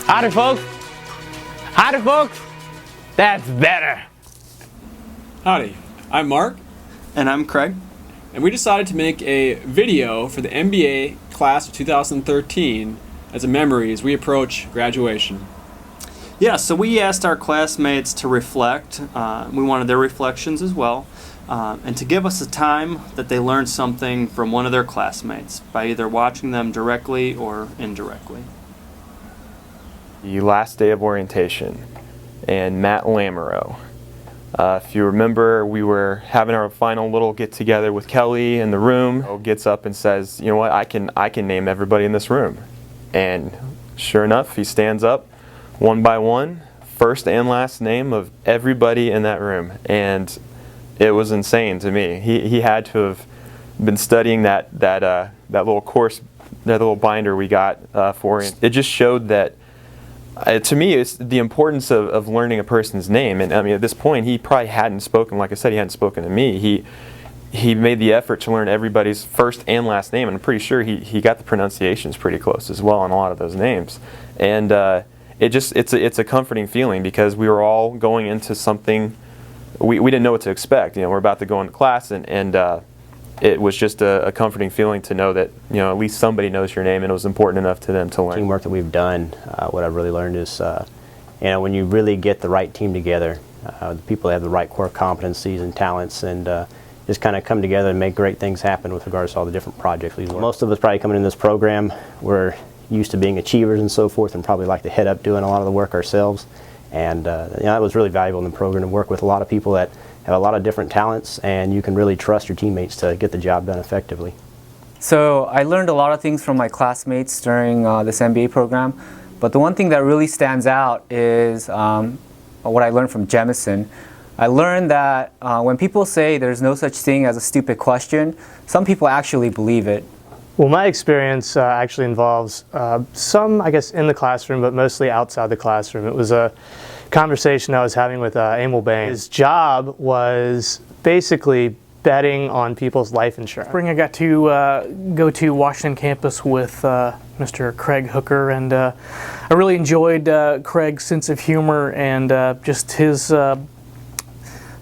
Howdy, folks. Howdy, folks. That's better. Howdy, I'm Mark. And I'm Craig. And we decided to make a video for the MBA Class of 2013 as a memory as we approach graduation. Yeah, so we asked our classmates to reflect. We wanted their reflections as well. And to give us a time that they learned something from one of their classmates by either watching them directly or indirectly. The last day of orientation, and Matt Lamoureux. If you remember, we were having our final little get-together with Kelly in the room. He gets up and says, "You know what? I can name everybody in this room." And sure enough, he stands up, one by one, first and last name of everybody in that room, and it was insane to me. He had to have been studying that little course, that little binder we got for him. It just showed that. To me, it's the importance of learning a person's name, and I mean, at this point, he probably hadn't spoken. Like I said, he hadn't spoken to me. He made the effort to learn everybody's first and last name, and I'm pretty sure he got the pronunciations pretty close as well on a lot of those names. And it's a comforting feeling because we were all going into something we didn't know what to expect. You know, we're about to go into class, and it was just a comforting feeling to know that, you know, at least somebody knows your name, and it was important enough to them to learn. Teamwork that we've done, what I've really learned is, you know, when you really get the right team together, the people that have the right core competencies and talents, and just kind of come together and make great things happen with regards to all the different projects we've worked. Most of us probably coming in this program, we're used to being achievers and so forth, and probably like to head up doing a lot of the work ourselves. And you know, it was really valuable in the program to work with a lot of people that have a lot of different talents, and you can really trust your teammates to get the job done effectively. So I learned a lot of things from my classmates during this MBA program, but the one thing that really stands out is what I learned from Jemison. I learned that when people say there's no such thing as a stupid question, some people actually believe it. Well, my experience actually involves some, I guess, in the classroom, but mostly outside the classroom. It was a conversation I was having with Emil Bain. His job was basically betting on people's life insurance. Spring, I got to go to Washington campus with Mr. Craig Hooker, and I really enjoyed Craig's sense of humor and just his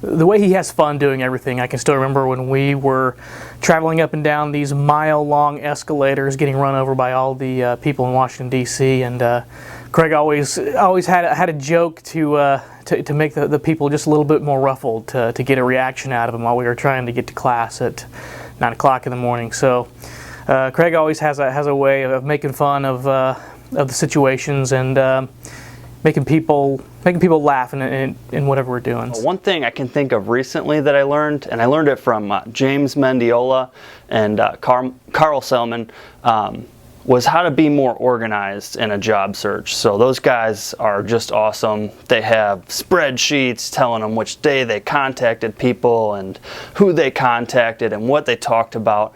the way he has fun doing everything. I can still remember when we were traveling up and down these mile-long escalators, getting run over by all the people in Washington, D.C., and Craig always had a joke to make the people just a little bit more ruffled, to get a reaction out of them while we were trying to get to class at 9 o'clock in the morning. So Craig always has a way of making fun of the situations and making people laugh in whatever we're doing. One thing I can think of recently that I learned, and I learned it from James Mendiola and Carl Selman, was how to be more organized in a job search. So those guys are just awesome. They have spreadsheets telling them which day they contacted people and who they contacted and what they talked about.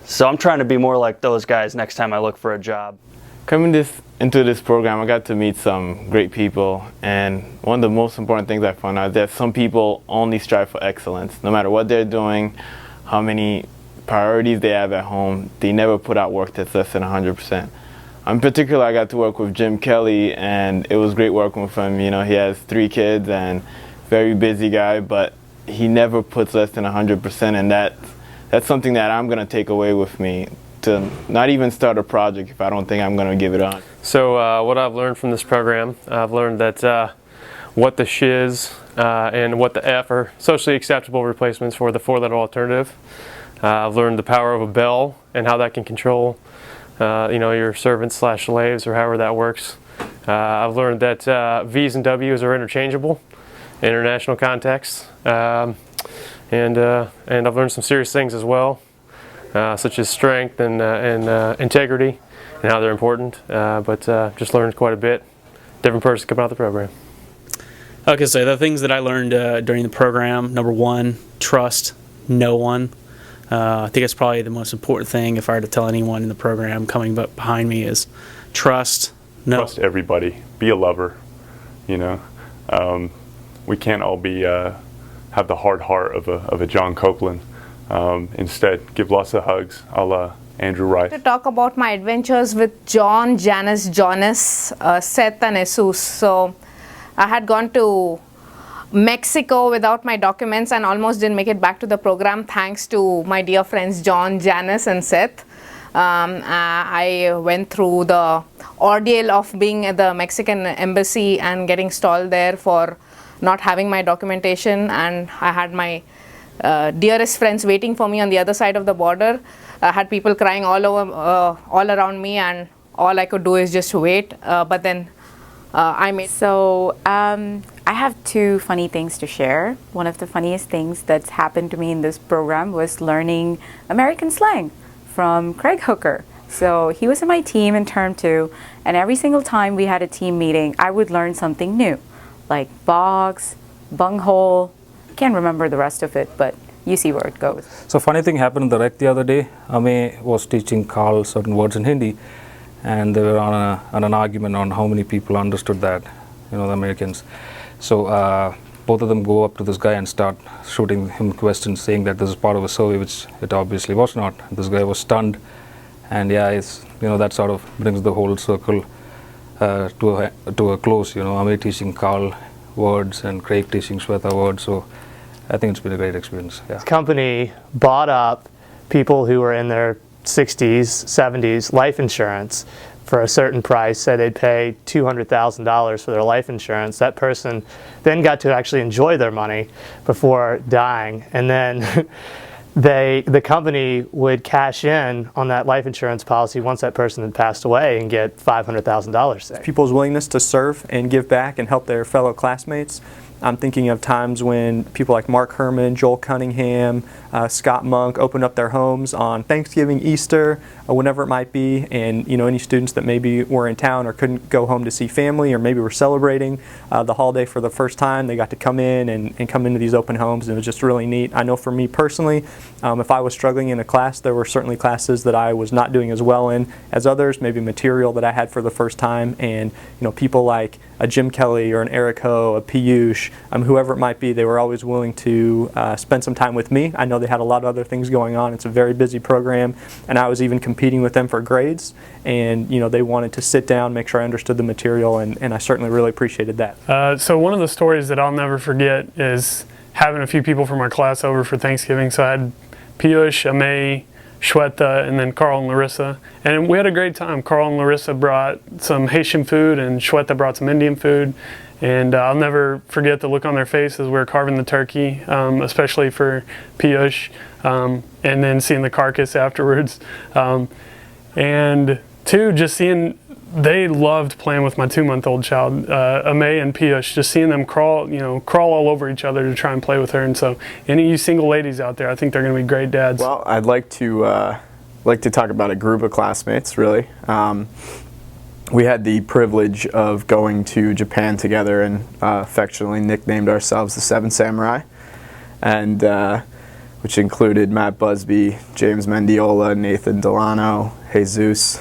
So I'm trying to be more like those guys next time I look for a job. Coming into this program, I got to meet some great people, and one of the most important things I found out is that some people only strive for excellence. No matter what they're doing, how many priorities they have at home, they never put out work that's less than 100%. In particular, I got to work with Jim Kelly, and it was great working with him. You know, he has 3 kids and very busy guy, but he never puts less than 100%, and that's something that I'm going to take away with me, to not even start a project if I don't think I'm going to give it on. So what I've learned from this program, I've learned that what the shiz and what the F are socially acceptable replacements for the 4-letter alternative. I've learned the power of a bell and how that can control you know, your servants/slaves, or however that works. I've learned that V's and W's are interchangeable in international contexts, and I've learned some serious things as well, such as strength and integrity and how they're important, but just learned quite a bit. Different person coming out of the program. Okay, so the things that I learned during the program, number 1, trust no one. I think that's probably the most important thing if I were to tell anyone in the program coming behind me is trust everybody. Be a lover, you know. We can't all be have the hard heart of a John Copeland. Instead, give lots of hugs, a la Andrew Rice. To talk about my adventures with John, Janice, Jonas, Seth and Jesus. So I had gone to Mexico without my documents and almost didn't make it back to the program thanks to my dear friends John, Janice and Seth. I went through the ordeal of being at the Mexican embassy and getting stalled there for not having my documentation, and I had my dearest friends waiting for me on the other side of the border. I had people crying all around me, and all I could do is just wait. But then I made. So I have two funny things to share. One of the funniest things that's happened to me in this program was learning American slang from Craig Hooker. So he was in my team in term 2, and every single time we had a team meeting, I would learn something new, like box, bunghole. Can't remember the rest of it, but you see where it goes. So funny thing happened in the rec the other day. Ame was teaching Carl certain words in Hindi, and they were on an argument on how many people understood that, the Americans. So both of them go up to this guy and start shooting him questions, saying that this is part of a survey, which it obviously was not. This guy was stunned, and that sort of brings the whole circle to a close. Ame teaching Carl words and Craig teaching Shweta words. So I think it's been a great experience. Yeah. This company bought up people who were in their 60s, 70s life insurance for a certain price, said they'd pay $200,000 for their life insurance. That person then got to actually enjoy their money before dying, and then the company would cash in on that life insurance policy once that person had passed away and get $500,000 saved. People's willingness to serve and give back and help their fellow classmates. I'm thinking of times when people like Mark Herman, Joel Cunningham, Scott Monk opened up their homes on Thanksgiving, Easter, whenever it might be, and any students that maybe were in town or couldn't go home to see family, or maybe were celebrating the holiday for the first time, they got to come in and come into these open homes, and it was just really neat. I know for me personally, if I was struggling in a class, there were certainly classes that I was not doing as well in as others, maybe material that I had for the first time, and people like a Jim Kelly or an Eric Ho, a Piyush, whoever it might be, they were always willing to spend some time with me. I know they had a lot of other things going on. It's a very busy program, and I was even competing with them for grades, and they wanted to sit down, make sure I understood the material, and I certainly really appreciated that. So one of the stories that I'll never forget is having a few people from our class over for Thanksgiving. So I had Piyush, Amay, Shweta, and then Carl and Larissa, and we had a great time. Carl and Larissa brought some Haitian food, and Shweta brought some Indian food, and I'll never forget the look on their faces as we were carving the turkey, especially for Piyush, and then seeing the carcass afterwards, and two, just seeing, they loved playing with my 2-month-old child, Amay and Piyush, just seeing them crawl all over each other to try and play with her. And so any of you single ladies out there, I think they're going to be great dads. Well, I'd like to talk about a group of classmates, really. We had the privilege of going to Japan together and affectionately nicknamed ourselves the Seven Samurai, and which included Matt Busby, James Mendiola, Nathan Delano, Jesus,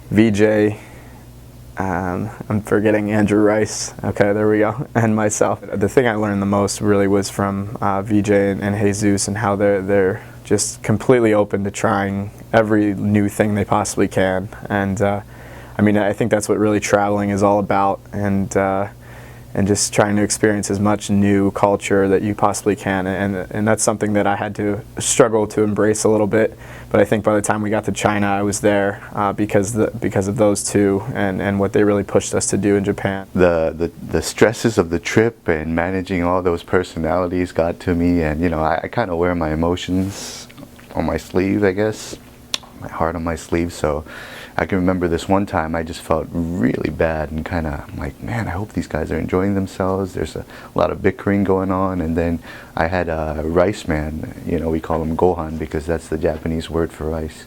VJ, I'm forgetting Andrew Rice, okay, there we go, and myself. The thing I learned the most really was from VJ and Jesus, and how they're just completely open to trying every new thing they possibly can. And I think that's what really traveling is all about, and just trying to experience as much new culture that you possibly can, and that's something that I had to struggle to embrace a little bit. But I think by the time we got to China, I was there because of those two and what they really pushed us to do in Japan. The stresses of the trip and managing all those personalities got to me, and I kind of wear my emotions on my sleeve, I guess, my heart on my sleeve. So I can remember this one time I just felt really bad and kind of like, man, I hope these guys are enjoying themselves. There's a lot of bickering going on. And then I had a rice man, we call him Gohan because that's the Japanese word for rice.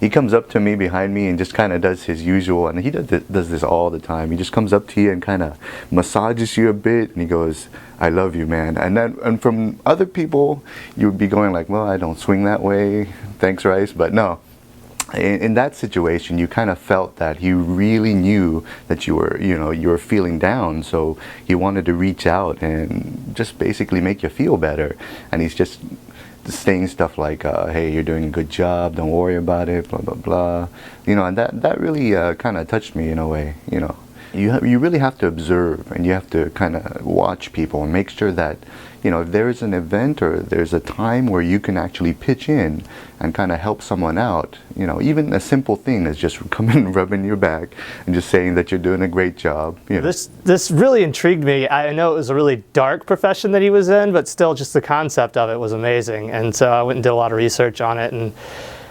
He comes up to me behind me and just kind of does his usual, and he does this all the time. He just comes up to you and kind of massages you a bit, and he goes, I love you, man. And from other people, you would be going like, well, I don't swing that way, thanks, rice. But no. In that situation, you kind of felt that he really knew that you were feeling down, so he wanted to reach out and just basically make you feel better. And he's just saying stuff like, hey, you're doing a good job, don't worry about it, blah, blah, blah. You know, and that really kind of touched me in a way, you know. You really have to observe, and you have to kind of watch people and make sure that, you know, if there's an event or there's a time where you can actually pitch in and kind of help someone out, you know, even a simple thing is just coming and rubbing your back and just saying that you're doing a great job. You know. This really intrigued me. I know it was a really dark profession that he was in, but still just the concept of it was amazing. And so I went and did a lot of research on it and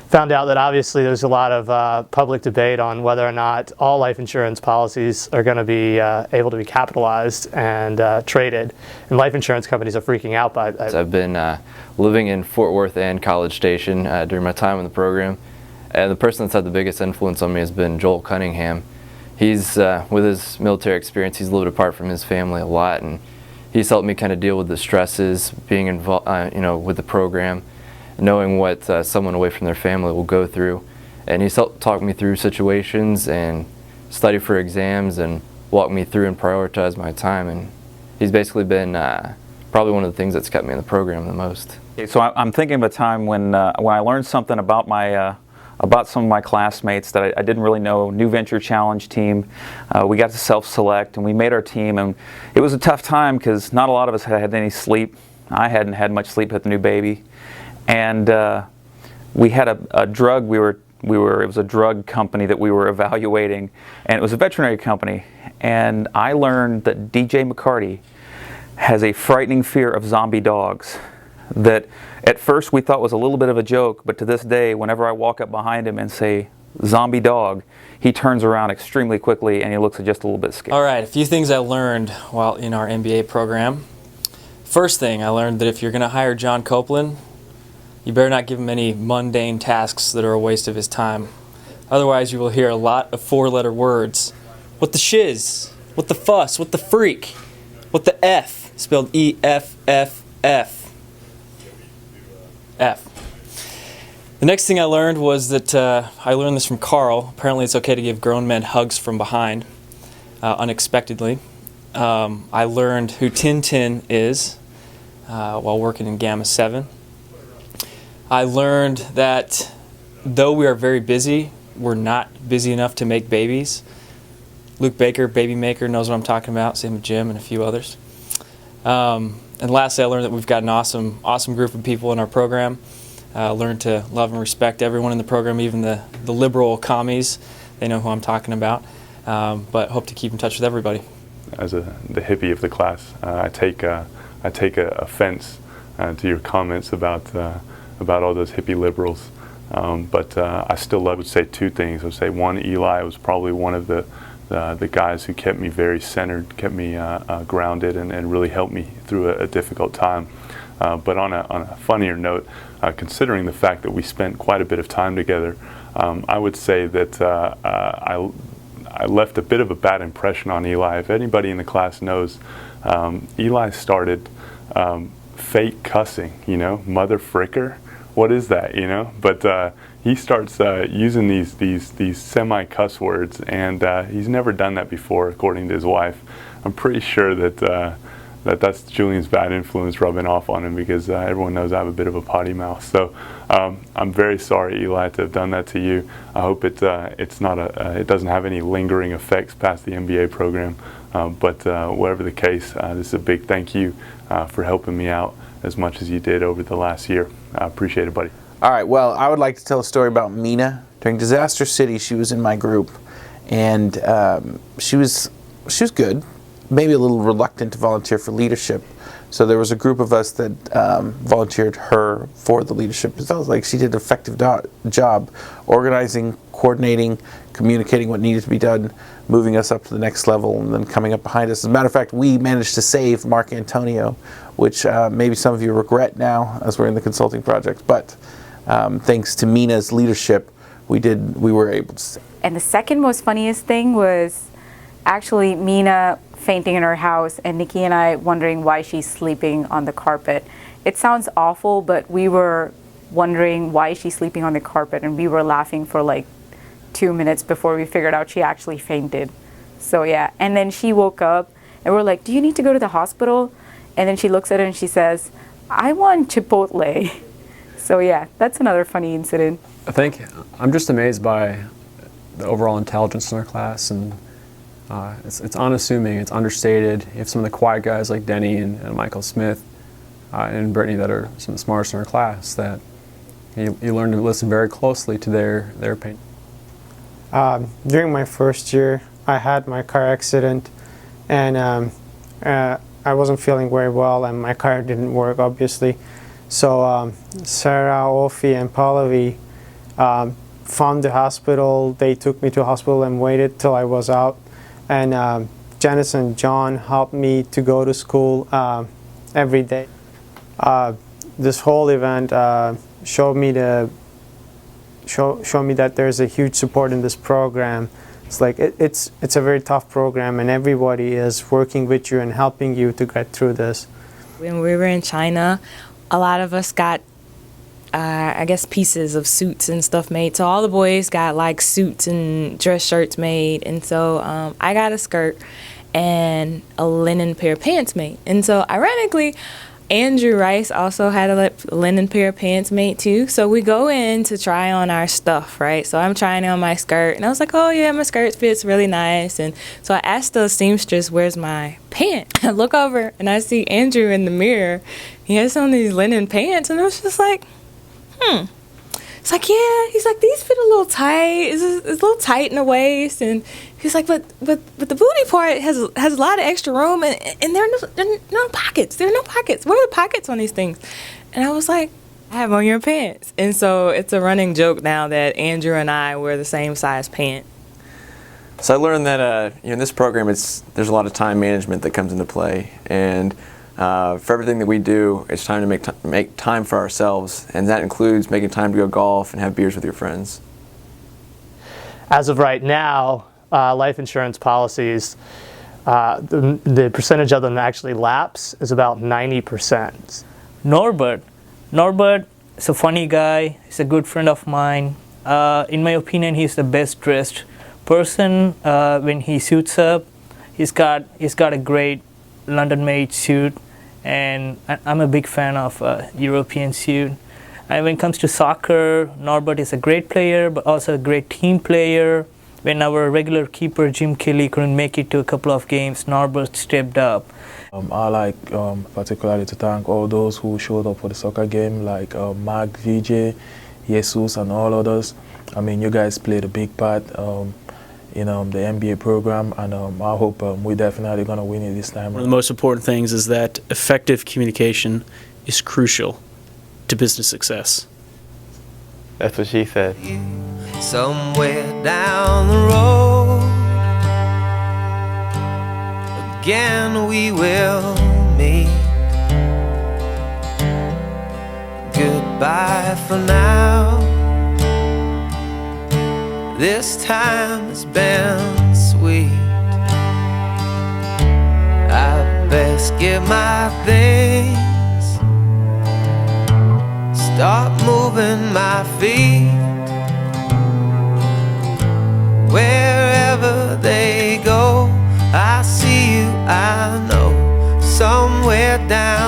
found out that obviously there's a lot of public debate on whether or not all life insurance policies are going to be able to be capitalized and traded. And life insurance companies are freaking out by it. I've been living in Fort Worth and College Station during my time in the program. And the person that's had the biggest influence on me has been Joel Cunningham. He's, with his military experience, he's lived apart from his family a lot. And he's helped me kind of deal with the stresses, being involved, you know, with the program, knowing what someone away from their family will go through. And he's helped talk me through situations and study for exams and walk me through and prioritize my time. And he's basically been probably one of the things that's kept me in the program the most. Okay, so I'm thinking of a time when I learned something about about some of my classmates that I didn't really know. New Venture Challenge team. We got to self-select and we made our team, and it was a tough time because not a lot of us had any sleep. I hadn't had much sleep with the new baby. And we had a drug, it was a drug company that we were evaluating, and it was a veterinary company. And I learned that DJ McCarty has a frightening fear of zombie dogs that at first we thought was a little bit of a joke, but to this day, whenever I walk up behind him and say, zombie dog, he turns around extremely quickly and he looks just a little bit scared. All right, a few things I learned while in our MBA program. First thing, I learned that if you're going to hire John Copeland, you better not give him any mundane tasks that are a waste of his time. Otherwise, you will hear a lot of four-letter words. What the shiz? What the fuss? What the freak? What the F? Spelled E-F-F-F. F. The next thing I learned was that, I learned this from Carl. Apparently it's okay to give grown men hugs from behind, unexpectedly. I learned who Tintin is while working in Gamma 7. I learned that though we are very busy, we're not busy enough to make babies. Luke Baker, Baby Maker, knows what I'm talking about, same with Jim and a few others. And lastly, I learned that we've got an awesome group of people in our program. Learned to love and respect everyone in the program, even the liberal commies. They know who I'm talking about. But hope to keep in touch with everybody. As the hippie of the class, I take offense to your comments about all those hippie liberals. But I still would say two things. I would say one, Eli was probably one of the guys who kept me very centered, kept me grounded, and really helped me through a difficult time. But on a funnier note, considering the fact that we spent quite a bit of time together, I would say that I left a bit of a bad impression on Eli. If anybody in the class knows, Eli started fake cussing, you know, mother fricker. What is that, you know? But he starts using these semi-cuss words, and he's never done that before, according to his wife. I'm pretty sure that that's Julian's bad influence rubbing off on him, because everyone knows I have a bit of a potty mouth. So I'm very sorry, Eli, to have done that to you. I hope it doesn't have any lingering effects past the MBA program. But whatever the case, this is a big thank you for helping me out as much as you did over the last year. I appreciate it, buddy. All right, well, I would like to tell a story about Mina. During Disaster City, she was in my group, and she was good, maybe a little reluctant to volunteer for leadership. So there was a group of us that volunteered her for the leadership. It felt like she did an effective job organizing, coordinating, communicating what needed to be done, moving us up to the next level, and then coming up behind us. As a matter of fact, we managed to save Mark Antonio, which maybe some of you regret now as we're in the consulting project. But thanks to Mina's leadership, we were able to save. And the second most funniest thing was actually Mina fainting in her house and Nikki and I wondering why she's sleeping on the carpet. It sounds awful, but we were wondering why she's sleeping on the carpet, and we were laughing for like 2 minutes before we figured out she actually fainted. So yeah, and then she woke up and we're like, do you need to go to the hospital? And then she looks at it and she says, I want Chipotle. So yeah, that's another funny incident. I think I'm just amazed by the overall intelligence in our class, and it's unassuming, it's understated. You have some of the quiet guys like Denny and Michael Smith and Brittany that are some of the smartest in our class, that you learn to listen very closely to their opinion. During my first year, I had my car accident, and I wasn't feeling very well, and my car didn't work, obviously. So Sarah, Ophie, and Pallavi found the hospital. They took me to the hospital and waited till I was out. And Janice and John helped me to go to school every day. This whole event showed me that there's a huge support in this program. It's like it's a very tough program, and everybody is working with you and helping you to get through this. When we were in China, a lot of us got I guess pieces of suits and stuff made. So all the boys got like suits and dress shirts made, and so I got a skirt and a linen pair of pants made. And so ironically, Andrew Rice also had a linen pair of pants made too. So we go in to try on our stuff, right? So I'm trying on my skirt, and I was like, oh yeah, my skirt fits really nice. And so I asked the seamstress, where's my pant? I look over and I see Andrew in the mirror. He has on these linen pants, and I was just like, It's like, yeah. He's like, these fit a little tight. It's a little tight in the waist, and he's like, but the booty part has a lot of extra room, and there are no pockets. There are no pockets. Where are the pockets on these things? And I was like, I have on your pants. And so it's a running joke now that Andrew and I wear the same size pant. So I learned that in this program, there's a lot of time management that comes into play, and for everything that we do, it's time to make time for ourselves, and that includes making time to go golf and have beers with your friends. As of right now, life insurance policies, the percentage of them that actually lapse is about 90%. Norbert is a funny guy. He's a good friend of mine. In my opinion, he's the best dressed person. When he suits up, he's got a great London-made suit, and I'm a big fan of European suit. And when it comes to soccer, Norbert is a great player, but also a great team player. When our regular keeper, Jim Kelly, couldn't make it to a couple of games, Norbert stepped up. I like particularly to thank all those who showed up for the soccer game, like Mark, VJ, Jesus, and all others. I mean, you guys played a big part in the MBA program, and I hope we're definitely going to win it this time. One of the most important things is that effective communication is crucial to business success. That's what she said. Somewhere down the road, again we will meet. Goodbye for now. This time has been sweet. I best get my things, start moving my feet. Wherever they go, I see you, I know. Somewhere down